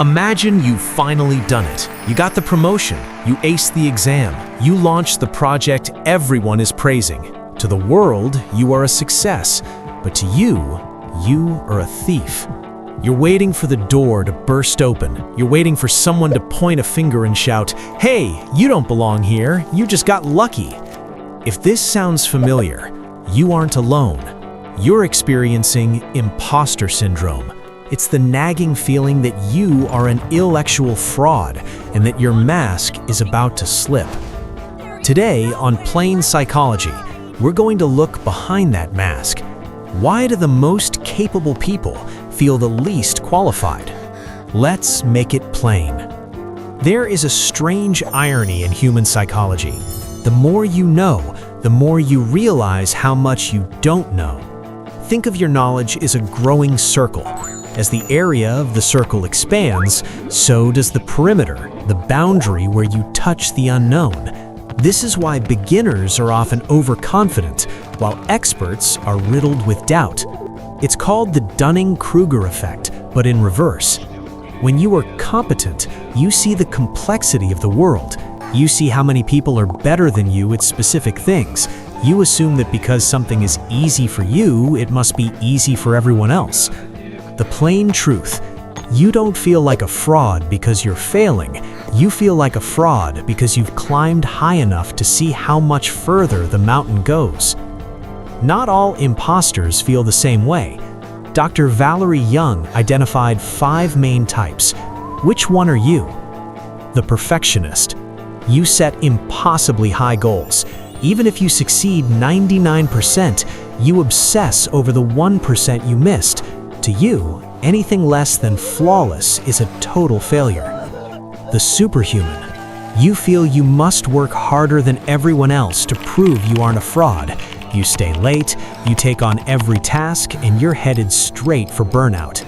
Imagine you've finally done it. You got the promotion, you aced the exam, you launched the project everyone is praising. To the world, you are a success, but to you are a thief. You're waiting for the door to burst open. You're waiting for someone to point a finger and shout, "Hey, you don't belong here, you just got lucky." If this sounds familiar, you aren't alone. You're experiencing imposter syndrome. It's the nagging feeling that you are an intellectual fraud and that your mask is about to slip. Today on Plain Psychology, we're going to look behind that mask. Why do the most capable people feel the least qualified? Let's make it plain. There is a strange irony in human psychology. The more you know, the more you realize how much you don't know. Think of your knowledge as a growing circle. As the area of the circle expands, so does the perimeter, the boundary where you touch the unknown. This is why beginners are often overconfident, while experts are riddled with doubt. It's called the Dunning-Kruger effect, but in reverse. When you are competent, you see the complexity of the world. You see how many people are better than you at specific things. You assume that because something is easy for you, it must be easy for everyone else. The plain truth, you don't feel like a fraud because you're failing. You feel like a fraud because you've climbed high enough to see how much further the mountain goes. Not all imposters feel the same way. Dr. Valerie Young identified 5 main types. Which one are you? The perfectionist. You set impossibly high goals. Even if you succeed 99%, you obsess over the 1% you missed. To you, anything less than flawless is a total failure. The superhuman. You feel you must work harder than everyone else to prove you aren't a fraud. You stay late, you take on every task, and you're headed straight for burnout.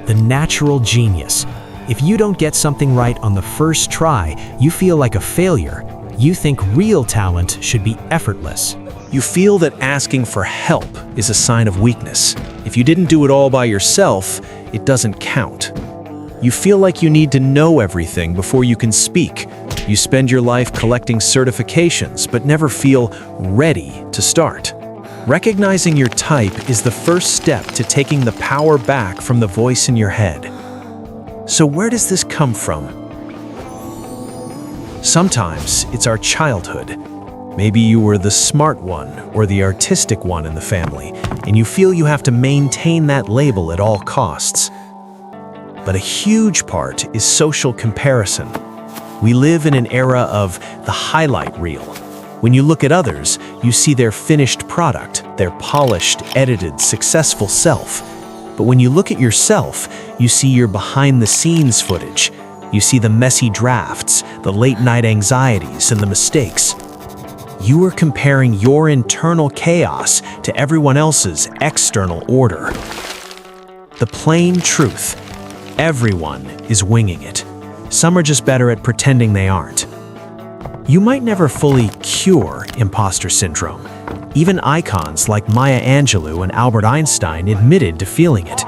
The natural genius. If you don't get something right on the first try, you feel like a failure. You think real talent should be effortless. You feel that asking for help is a sign of weakness. If you didn't do it all by yourself, it doesn't count. You feel like you need to know everything before you can speak. You spend your life collecting certifications, but never feel ready to start. Recognizing your type is the first step to taking the power back from the voice in your head. So where does this come from? Sometimes it's our childhood. Maybe you were the smart one or the artistic one in the family, and you feel you have to maintain that label at all costs. But a huge part is social comparison. We live in an era of the highlight reel. When you look at others, you see their finished product, their polished, edited, successful self. But when you look at yourself, you see your behind-the-scenes footage. You see the messy drafts, the late-night anxieties, and the mistakes. You are comparing your internal chaos to everyone else's external order. The plain truth, everyone is winging it. Some are just better at pretending they aren't. You might never fully cure imposter syndrome. Even icons like Maya Angelou and Albert Einstein admitted to feeling it.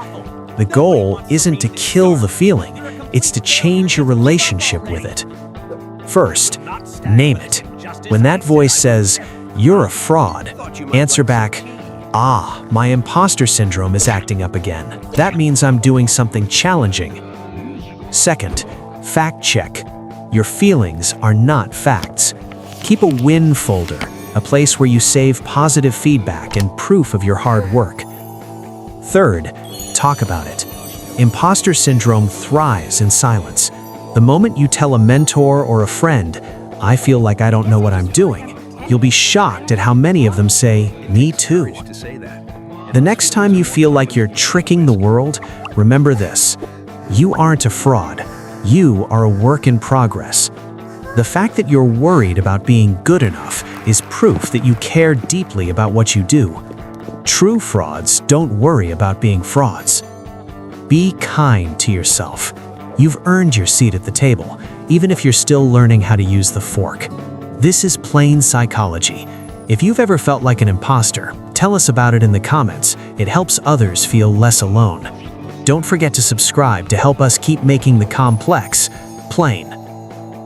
The goal isn't to kill the feeling, it's to change your relationship with it. First, name it. When that voice says, "You're a fraud," answer back, "Ah, my imposter syndrome is acting up again. That means I'm doing something challenging." Second, fact check. Your feelings are not facts. Keep a win folder, a place where you save positive feedback and proof of your hard work. Third, talk about it. Imposter syndrome thrives in silence. The moment you tell a mentor or a friend, "I feel like I don't know what I'm doing," you'll be shocked at how many of them say, "Me too." The next time you feel like you're tricking the world, remember this: you aren't a fraud. You are a work in progress. The fact that you're worried about being good enough is proof that you care deeply about what you do. True frauds don't worry about being frauds. Be kind to yourself. You've earned your seat at the table, even if you're still learning how to use the fork. This is Plain Psychology. If you've ever felt like an imposter, tell us about it in the comments. It helps others feel less alone. don't forget to subscribe to help us keep making the complex plain.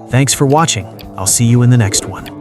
Thanks for watching. I'll see you in the next one.